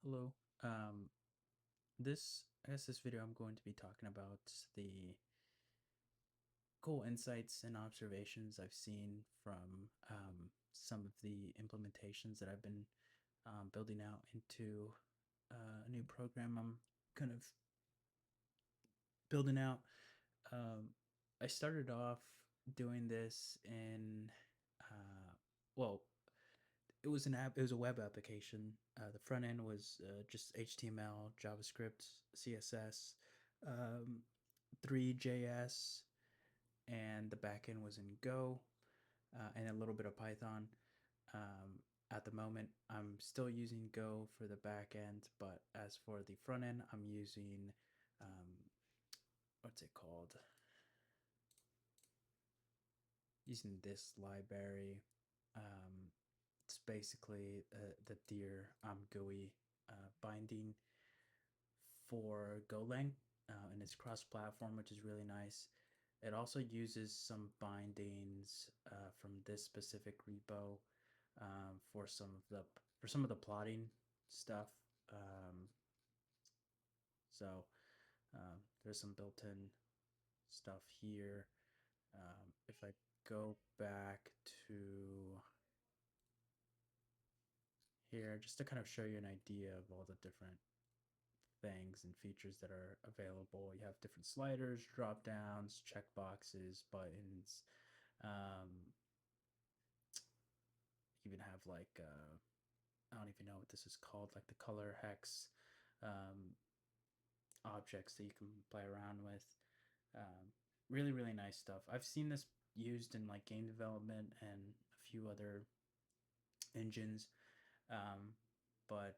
Hello. Um, this video I'm going to be talking about the cool insights and observations I've seen from some of the implementations that I've been building out into a new program I'm kind of building out. Um, I started off doing this in, well, it was an app. It was a web application. The front end was just HTML, JavaScript, CSS, um, 3JS, and the back end was in Go and a little bit of Python. Um, at the moment, I'm still using Go for the back end, but as for the front end, I'm using what's it called? Using this library. Um, it's basically the Deer GUI binding for Golang, and it's cross-platform, which is really nice. It also uses some bindings from this specific repo for some of the plotting stuff. Um, so there's some built-in stuff here. If I go back to here, just to kind of show you an idea of all the different things and features that are available. You have different sliders, drop downs, checkboxes, buttons. Um, you even have I don't even know what this is called, like the color hex um, objects that you can play around with. Um, really, really nice stuff. I've seen this used in like game development and a few other engines. Um, but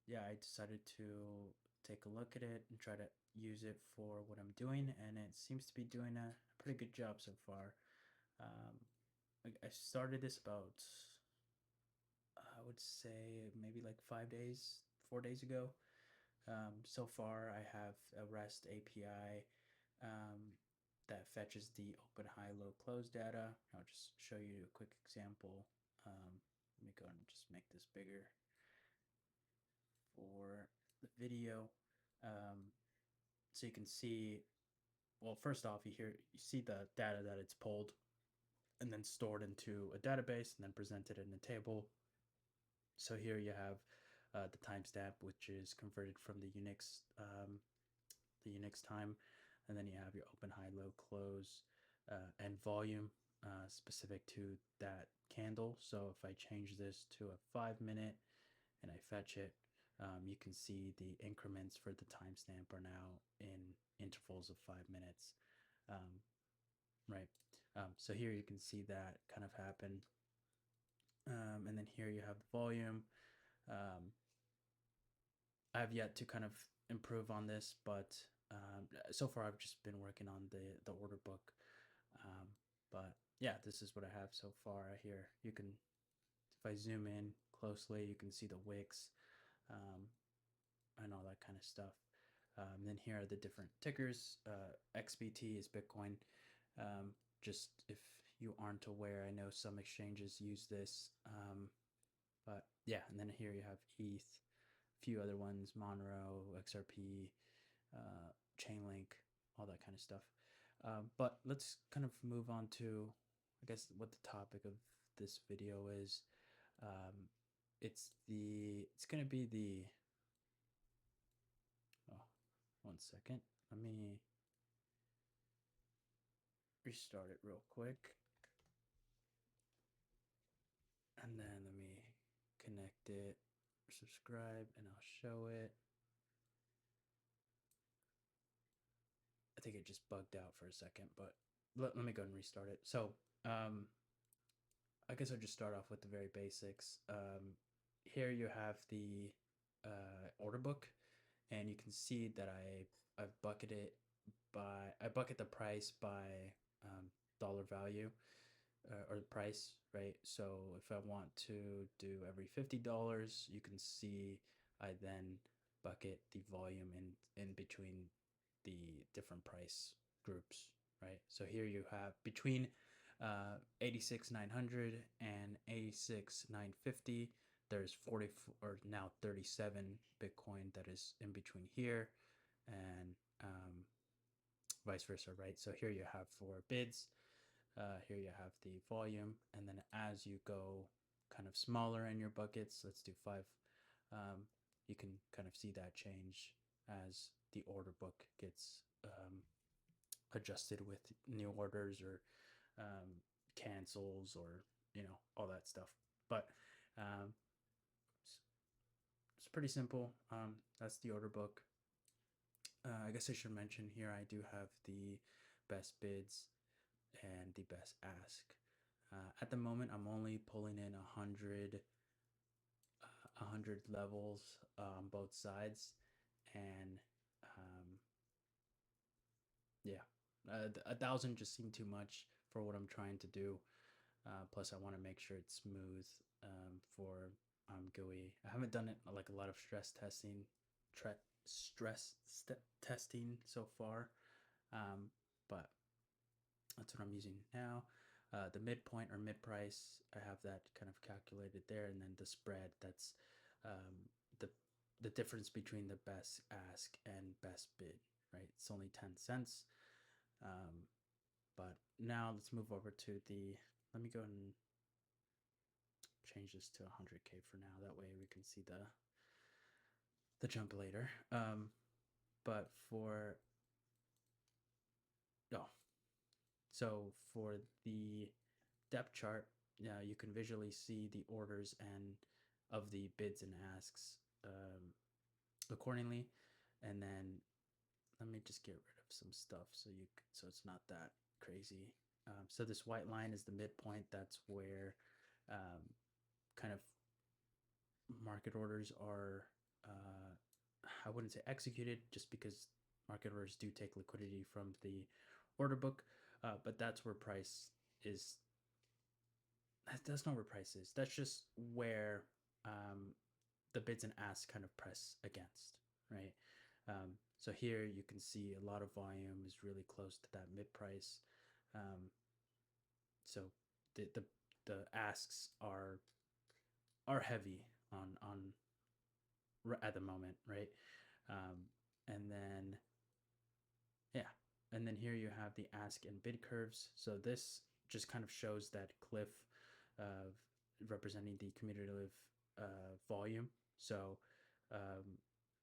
yeah, I decided to take a look at it and try to use it for what I'm doing, and it seems to be doing a pretty good job so far. Um, I started this about, I would say, maybe like 5 days, 4 days ago. So far, I have a REST API that fetches the open, high, low, close data. I'll just show you a quick example. Let me go and just make this bigger for the video. Um, so you can see, well, first off, you see the data that it's pulled and then stored into a database and then presented in a table. So here you have the timestamp, which is converted from the Unix time, and then you have your open, high, low, close, and volume specific to that candle. So if I change this to a 5 minute and I fetch it, you can see the increments for the timestamp are now in intervals of 5 minutes. Um, right. So here you can see that kind of happen. And then here you have the volume. Um, I have yet to kind of improve on this, but so far I've just been working on the order book. Um, but yeah, this is what I have so far. Here you can, if I zoom in closely, you can see the wicks um, and all that kind of stuff. Then here are the different tickers. XBT is Bitcoin. Just if you aren't aware, I know some exchanges use this. But yeah, and then here you have ETH, a few other ones, Monero, XRP, Chainlink, all that kind of stuff. But let's kind of move on to, I guess, what the topic of this video is. Um, it's gonna be the, oh, 1 second. Let me restart it real quick. And then let me connect it, subscribe, and I'll show it. I think it just bugged out for a second, but let me go and restart it. So, I guess I'll just start off with the very basics. Here you have the order book, and you can see that I've bucketed I bucket the price by dollar value or the price, right? So if I want to do every $50, you can see I then bucket the volume in between the different price groups, right? So here you have between 86,900 and 86,950. there's 40 or now 37 Bitcoin that is in between here and vice versa, right? So here you have 4 bids, here you have the volume, and then as you go kind of smaller in your buckets, let's do 5, you can kind of see that change as the order book gets adjusted with new orders or cancels or all that stuff. But it's pretty simple. That's the order book. I guess I should mention here I do have the best bids and the best ask. At the moment, I'm only pulling in 100 levels on both sides, and yeah, 1,000 just seemed too much for what I'm trying to do. Plus, I want to make sure it's smooth for GUI. I haven't done it like a lot of stress testing so far, but that's what I'm using now. The midpoint or mid price, I have that kind of calculated there, and then the spread, that's the difference between the best ask and best bid, right? It's only 10 cents. But now let's move over to let me go and change this to 100K for now. That way we can see the jump later. But so for the depth chart, you can visually see the orders and of the bids and asks accordingly. And then let me just get rid of some stuff so it's not that crazy. So this white line is the midpoint. That's where kind of market orders are, I wouldn't say executed, just because market orders do take liquidity from the order book, but that's where price is. That's not where price is. That's just where the bids and asks kind of press against, right? So here you can see a lot of volume is really close to that mid price. So the asks are heavy on at the moment, right? And then and then here you have the ask and bid curves. So this just kind of shows that cliff representing the cumulative volume. So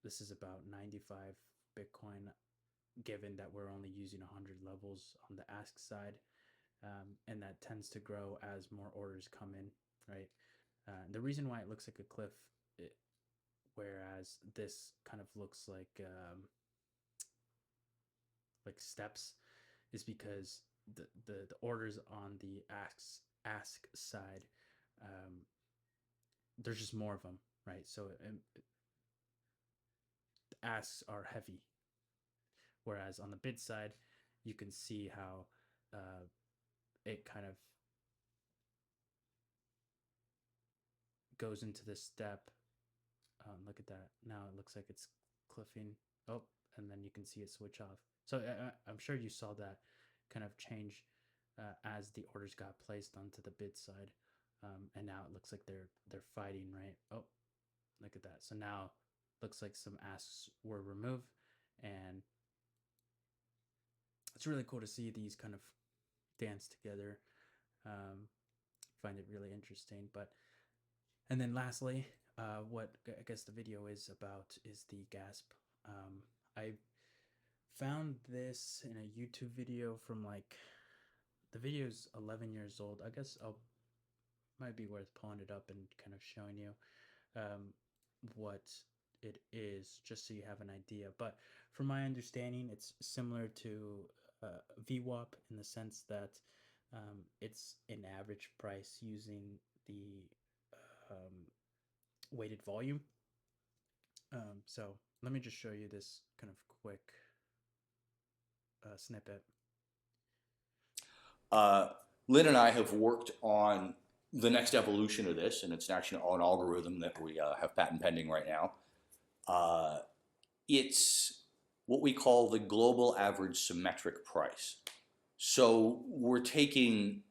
this is about 95 Bitcoin, given that we're only using 100 levels on the ask side, and that tends to grow as more orders come in, right? The reason why it looks like a cliff, whereas this kind of looks like steps, is because the orders on the ask side, there's just more of them, right? So the asks are heavy, whereas on the bid side, you can see how it kind of goes into this step. Look at that. Now it looks like it's cliffing. Oh, and then you can see it switch off. So I'm sure you saw that kind of change as the orders got placed onto the bid side, and now it looks like they're fighting, right? Oh, look at that. So now looks like some asks were removed, and it's really cool to see these kind of dance together. Find it really interesting. And then lastly, what I guess the video is about is the GASP. I found this in a YouTube video from the video's 11 years old. I guess might be worth pulling it up and kind of showing you what it is, just so you have an idea. But from my understanding, it's similar to VWAP in the sense that it's an average price using the weighted volume. So let me just show you this kind of quick snippet. Lynn and I have worked on the next evolution of this, and it's actually an algorithm that we have patent pending right now. It's what we call the global average symmetric price. So we're taking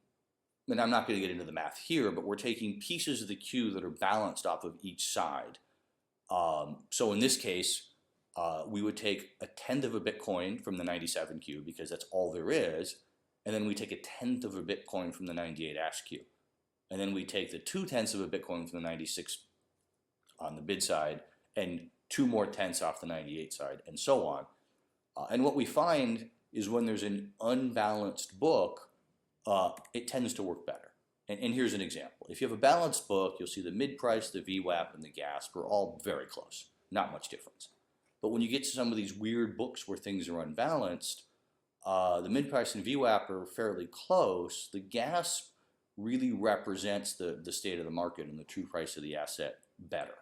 and I'm not going to get into the math here, but we're taking pieces of the queue that are balanced off of each side. So in this case, we would take a tenth of a Bitcoin from the 97 queue because that's all there is, and then we take a tenth of a Bitcoin from the 98 ash queue, and then we take the 2/10 of a Bitcoin from the 96 on the bid side, and 2 more tenths off the 98 side, and so on. And what we find is when there's an unbalanced book, it tends to work better. And here's an example. If you have a balanced book, you'll see the mid price, the VWAP, and the GASP are all very close, not much difference. But when you get to some of these weird books where things are unbalanced, the mid price and VWAP are fairly close. The GASP really represents the state of the market and the true price of the asset better.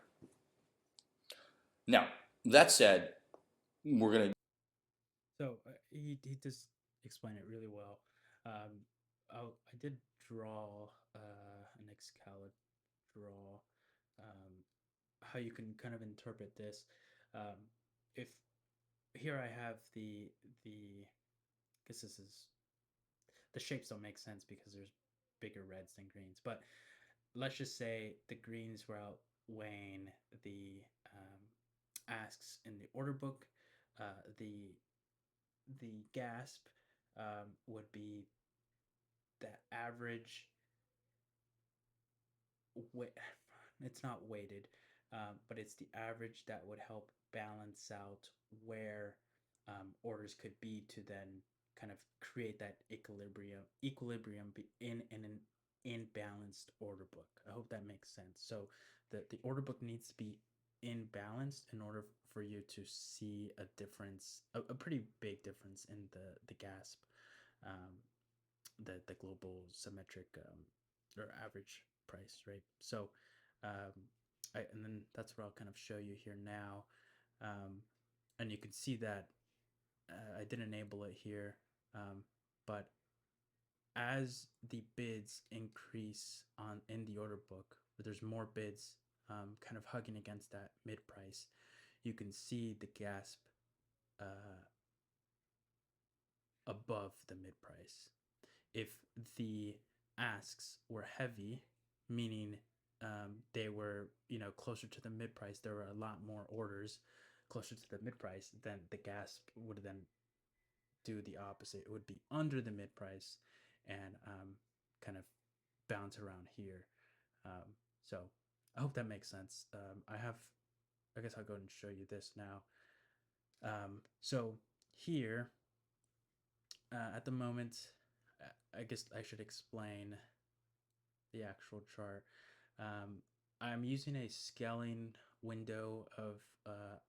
Now, that said, we're going to. So he does explain it really well. I did draw an Excalibur draw, how you can kind of interpret this. If here I have I guess this is, the shapes don't make sense because there's bigger reds than greens, but let's just say the greens were outweighing the asks in the order book. The gasp would be the average. It's not weighted, but it's the average that would help balance out where orders could be to then kind of create that equilibrium in an imbalanced order book. I hope that makes sense. So the order book needs to be imbalanced in order for you to see a difference, a pretty big difference in the GASP, the global symmetric or average price, right? So, and then that's what I'll kind of show you here now, and you can see that I did enable it here, but as the bids increase in the order book, there's more bids kind of hugging against that mid price. You can see the GASP above the mid price. If the asks were heavy, meaning they were closer to the mid price, there were a lot more orders closer to the mid price, then the GASP would then do the opposite. It would be under the mid price and kind of bounce around here. So I hope that makes sense. I guess I'll go and show you this now. So here, at the moment, I guess I should explain the actual chart. I'm using a scaling window of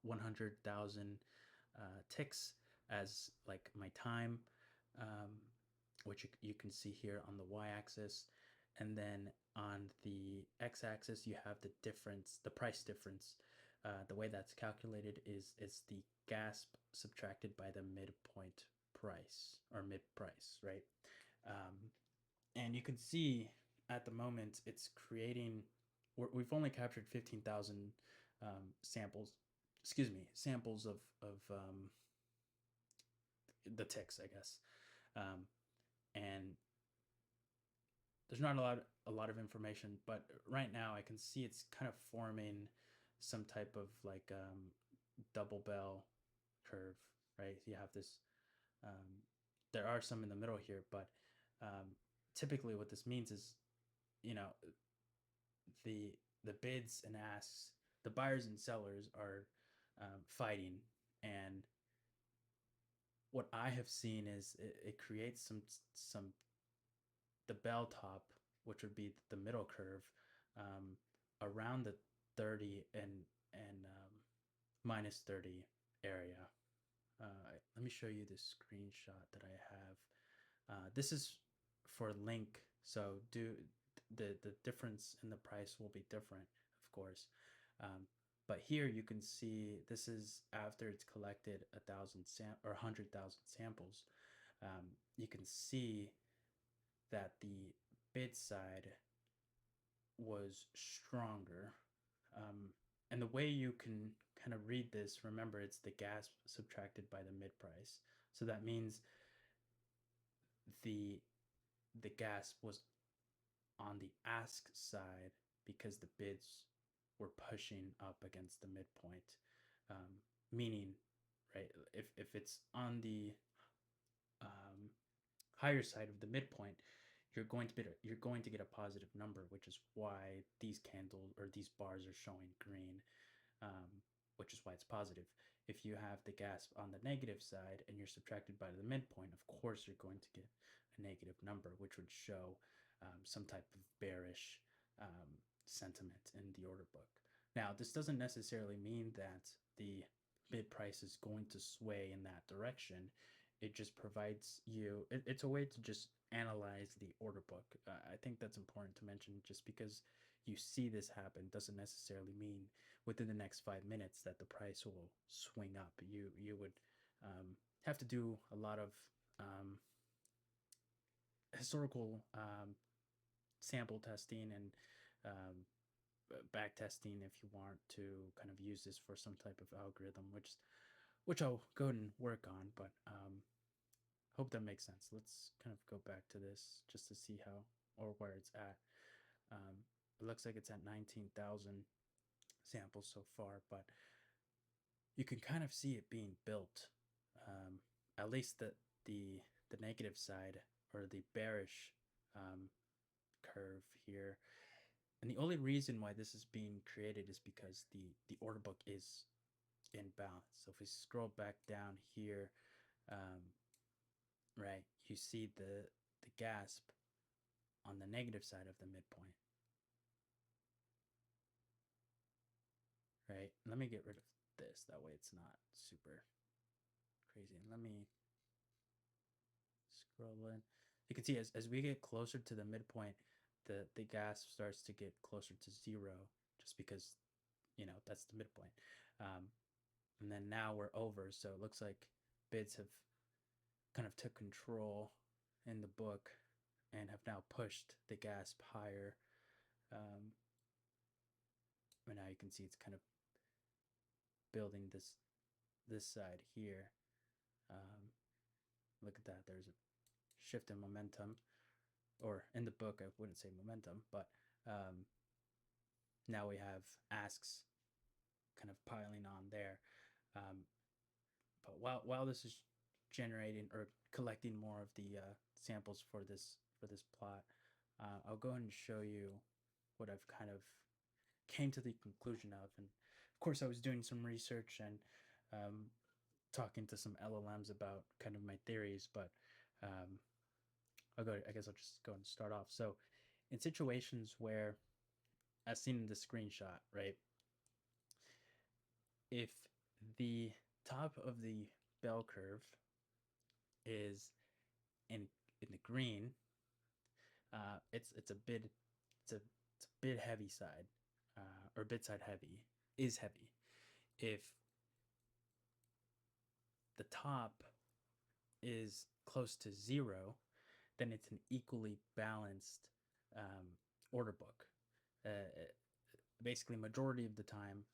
100,000 ticks as like my time, which you can see here on the y-axis, and then on the x-axis you have the difference, the price difference. The way that's calculated is it's the GASP subtracted by the midpoint price or mid price, right? And you can see at the moment it's creating. We've only captured 15,000 samples. Excuse me, samples of the ticks, I guess, and there's not a lot of information, but right now I can see it's kind of forming some type of like double bell curve, right? You have this. There are some in the middle here, but typically what this means is, you know, the bids and asks, the buyers and sellers are fighting, and what I have seen is it creates some the bell top, which would be the middle curve, around the 30 and minus 30 area. Let me show you the screenshot that I have. This is for link, so the difference in the price will be different, of course. But here you can see this is after it's collected 100,000 samples. You can see that the bid side was stronger. And the way you can kind of read this, remember it's the GASP subtracted by the mid price. So that means the GASP was on the ask side because the bids were pushing up against the midpoint. Meaning, right, if it's on the um, higher side of the midpoint, you're going to get a positive number, which is why these candles or these bars are showing green, um, which is why it's positive. If you have the gas on the negative side and you're subtracted by the midpoint, of course you're going to get a negative number, which would show some type of bearish sentiment in the order book. Now, this doesn't necessarily mean that the bid price is going to sway in that direction. It just provides you, it's a way to just analyze the order book. I think that's important to mention. Just because you see this happen doesn't necessarily mean within the next 5 minutes that the price will swing up. You would have to do a lot of historical sample testing and back testing if you want to kind of use this for some type of algorithm, which I'll go and work on. But hope that makes sense. Let's kind of go back to this just to see how or where it's at. It looks like it's at 19,000 samples so far, but you can kind of see it being built. At least the the negative side or the bearish curve here. And the only reason why this is being created is because the order book is in balance. So if we scroll back down here, right, you see the gasp on the negative side of the midpoint. Right, let me get rid of this. That way it's not super crazy. And let me scroll in. You can see as we get closer to the midpoint, the gasp starts to get closer to zero, just because that's the midpoint. And then now we're over, so it looks like bids have kind of took control in the book and have now pushed the gasp higher. And now you can see it's kind of building this side here. Look at that. There's a shift in momentum, or in the book, I wouldn't say momentum, but now we have asks kind of piling on there. But while this is generating or collecting more of the samples for this plot, I'll go ahead and show you what I've kind of came to the conclusion of. And of course, I was doing some research and talking to some LLMs about kind of my theories, but I guess I'll just go and start off. So in situations where, as seen in the screenshot, right, if the top of the bell curve is in the green, it's a bid heavy side, or bid side heavy is heavy. If the top is close to zero, then it's an equally balanced order book. Basically, majority of the time,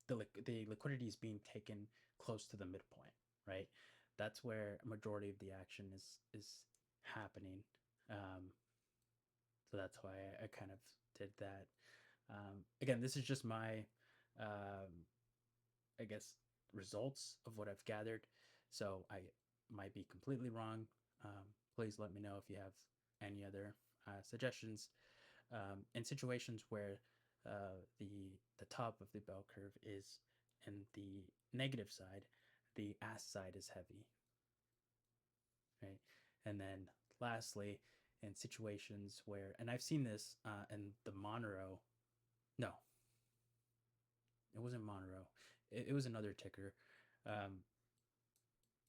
the liquidity is being taken close to the midpoint, right? That's where a majority of the action is happening. So that's why I kind of did that. Again, this is just my, I guess, results of what I've gathered. So I might be completely wrong. Please let me know if you have any other suggestions. In situations where the top of the bell curve is in the negative side, the ask side is heavy, right? And then lastly, in situations where, and I've seen this in the Monroe, no, it wasn't Monroe, it was another ticker.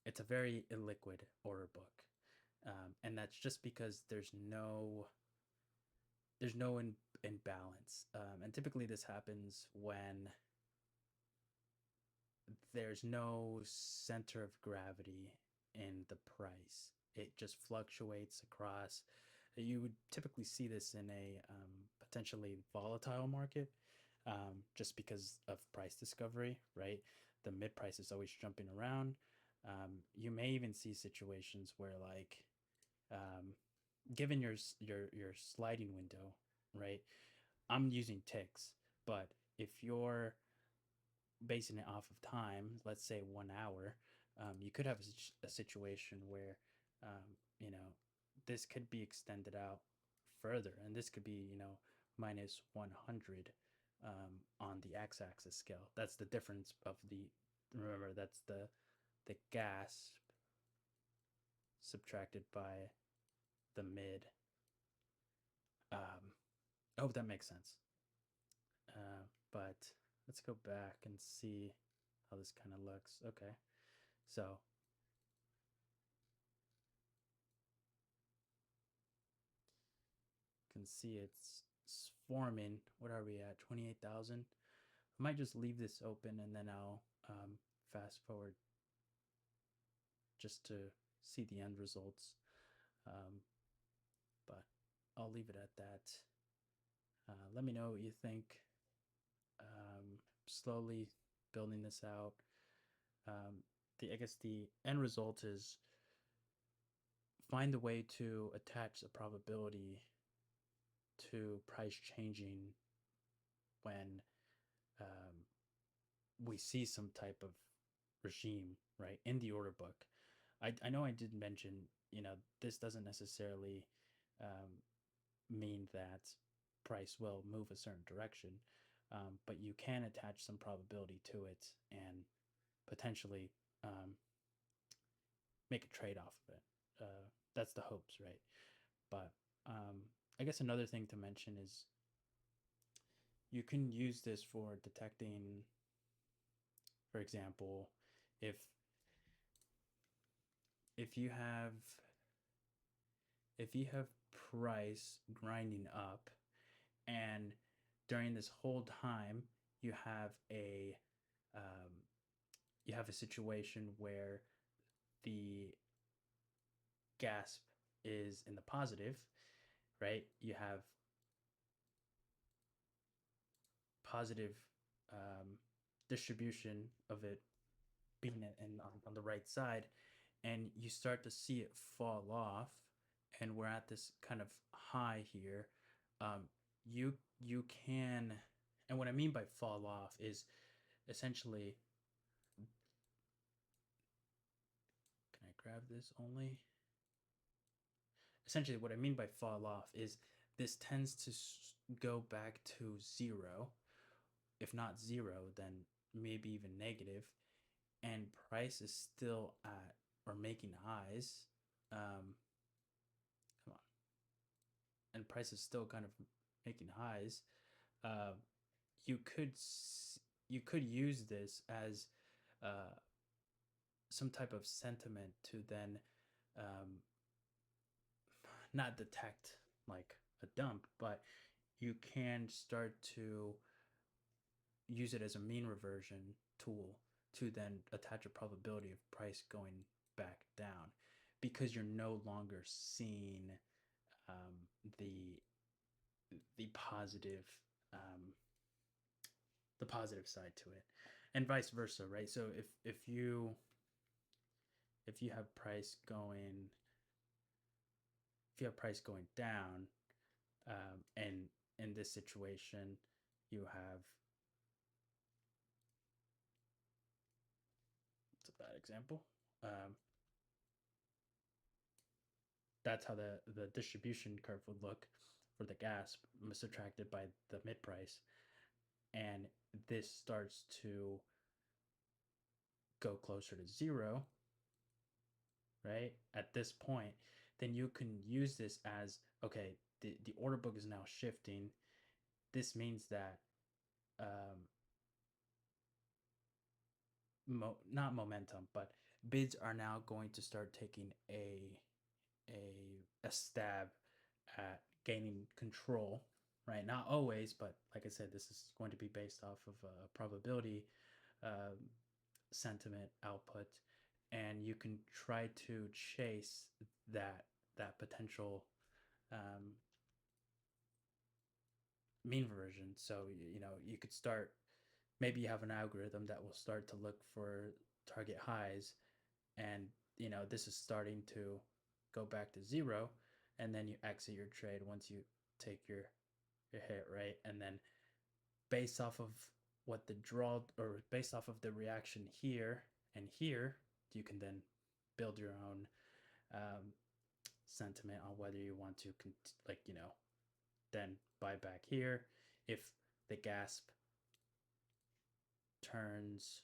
It's a very illiquid order book, and that's just because there's no imbalance, and typically this happens when there's no center of gravity in the price. It just fluctuates across. You would typically see this in a potentially volatile market, just because of price discovery, right? The mid price is always jumping around. You may even see situations where, like, um, given your sliding window, right? I'm using ticks, but if you're basing it off of time, let's say 1 hour, you could have a situation where, you know, this could be extended out further, and this could be, minus 100 on the x-axis scale. That's the difference of the. Remember, that's the gas subtracted by the mid. Um, I hope that makes sense. But let's go back and see how this kind of looks. Okay, so you can see it's forming. What are we at? 28,000. I might just leave this open and then I'll fast forward just to see the end results. Um, but I'll leave it at that. Let me know what you think. Slowly building this out. I guess the end result is find a way to attach a probability to price changing when we see some type of regime, right, in the order book. I know I did mention, this doesn't necessarily um, mean that price will move a certain direction, but you can attach some probability to it and potentially make a trade off of it. That's the hopes, right? But I guess another thing to mention is you can use this for detecting, for example, if if you have if you have price grinding up and during this whole time you have um, a situation where the gasp is in the positive, right? You have positive distribution of it being on the right side, and you start to see it fall off, and we're at this kind of high here. You can, and what I mean by fall off is essentially, can I grab this only? Essentially, what I mean by fall off is this tends to go back to zero. If not zero, then maybe even negative, and price is still at or making highs. Come on, and price is still kind of making highs. Uh, you could you could use this as uh, some type of sentiment to then um, not detect like a dump, but you can start to use it as a mean reversion tool to then attach a probability of price going back down because you're no longer seeing um, the the positive um, the positive side to it, and vice versa, right? So if you have price going if you have price going down, and in this situation you have, it's a bad example. That's how the distribution curve would look for the gas subtracted by the mid price, and this starts to go closer to zero, right? At this point, then you can use this as, okay, the order book is now shifting. This means that um, not momentum, but bids are now going to start taking a stab at gaining control, right? Not always, but like I said, this is going to be based off of a probability um, sentiment output, and you can try to chase that potential um, mean reversion. So you could start, maybe you have an algorithm that will start to look for target highs, and this is starting to go back to zero, and then you exit your trade once you take your hit, right? And then based off of what the draw, or based off of the reaction here and here, you can then build your own sentiment on whether you want to then buy back here if the gasp turns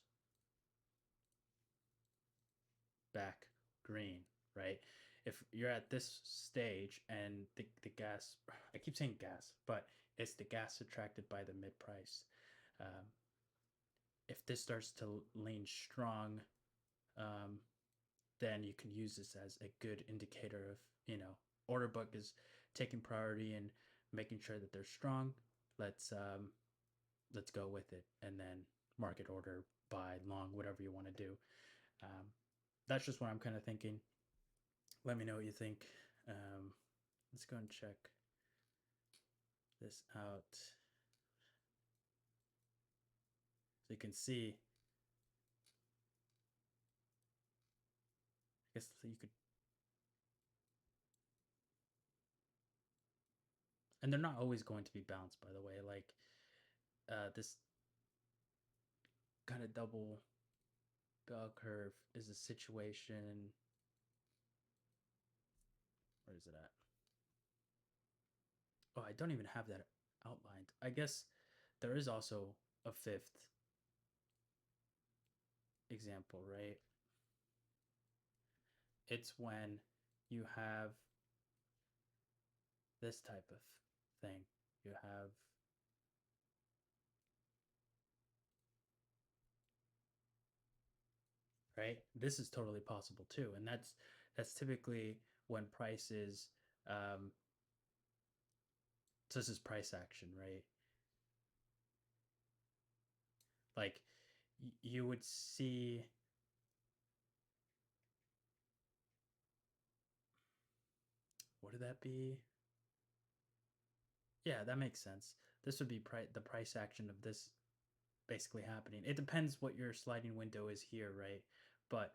back green, right? If you're at this stage and the gas, I keep saying gas, but it's the gas subtracted by the mid price. Um, if this starts to lean strong, um, then you can use this as a good indicator of, order book is taking priority and making sure that they're strong. Let's go with it, and then market order, buy, long, whatever you want to do. Um, that's just what I'm kind of thinking. Let me know what you think. Let's go and check this out. So you can see, I guess you could, and they're not always going to be balanced, by the way. Like this kind of double bell curve is a situation. Where is it at? Oh, I don't even have that outlined. I guess there is also a fifth example, right? It's when you have this type of thing. You have right. This is totally possible too, and that's typically when prices. So this is price action, right? Like you would see. What would that be? Yeah, that makes sense. This would be the price action of this basically happening. It depends what your sliding window is here, right? But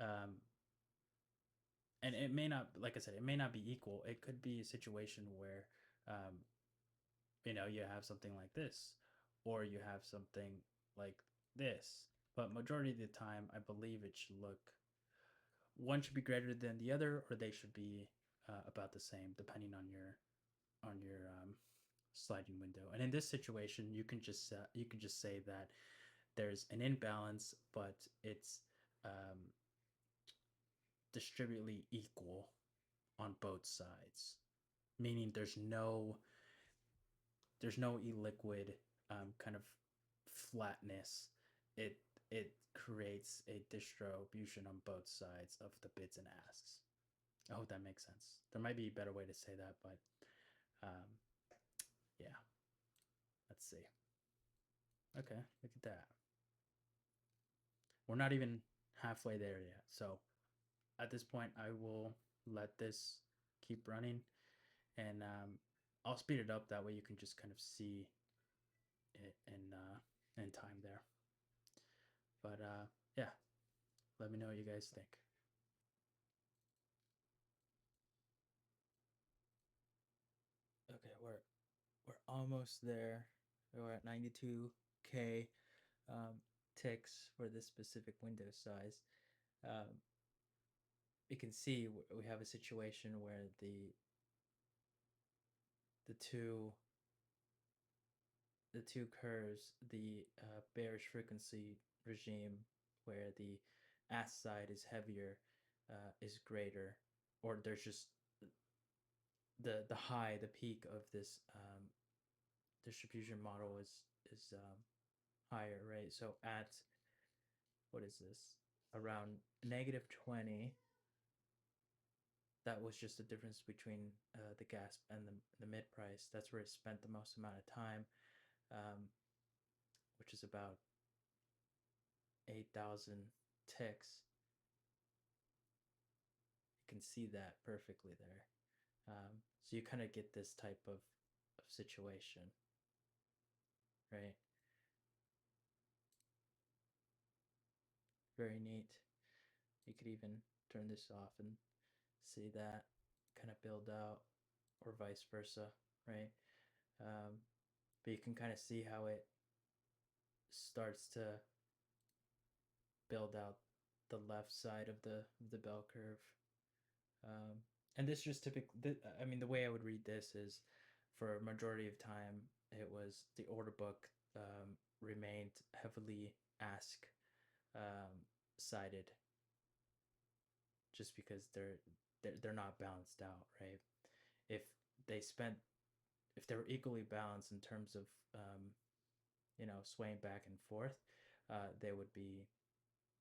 um, and it may not, like I said, it may not be equal. It could be a situation where um, you have something like this, or you have something like this. But majority of the time, I believe it should look, one should be greater than the other, or they should be about the same, depending on your sliding window. And in this situation, you can just say that there's an imbalance, but it's distributely equal on both sides, meaning there's no illiquid kind of flatness. It creates a distribution on both sides of the bids and asks. I hope that makes sense. There might be a better way to say that, but yeah. Let's see. Okay, look at that. We're not even halfway there yet. So at this point, I will let this keep running, and I'll speed it up. That way, you can just kind of see it in time there. But yeah, let me know what you guys think. Okay, we're almost there. We're at 92K ticks for this specific window size. Um, you can see we have a situation where the two the two curves, the bearish frequency regime, where the ask side is heavier, is greater, or there's just the high, the peak of this distribution model is higher, right? So at, what is this, around -20, that was just the difference between the gasp and the mid price. That's where it spent the most amount of time, which is about 8,000 ticks. You can see that perfectly there. So you kind of get this type of situation, right? Very neat. You could even turn this off and see that kind of build out, or vice versa, right? Um, but you can kind of see how it starts to build out the left side of the bell curve. Um, and this just typically, I mean, the way I would read this is, for a majority of time, it was the order book remained heavily ask sided, just because they're not balanced out, right? If they spent, if they were equally balanced in terms of swaying back and forth, they would be,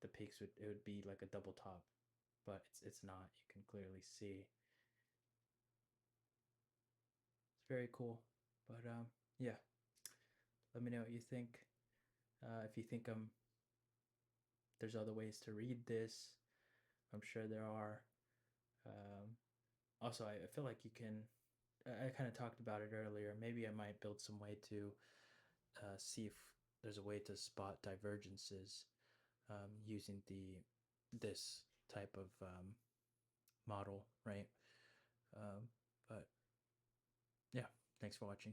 the peaks would, it would be like a double top, but it's not. You can clearly see. It's very cool. But yeah, let me know what you think. If you think there's other ways to read this, I'm sure there are. Um, Also, I feel like you can. I kind of talked about it earlier. Maybe I might build some way to see if there's a way to spot divergences using this type of model, right? But yeah, thanks for watching.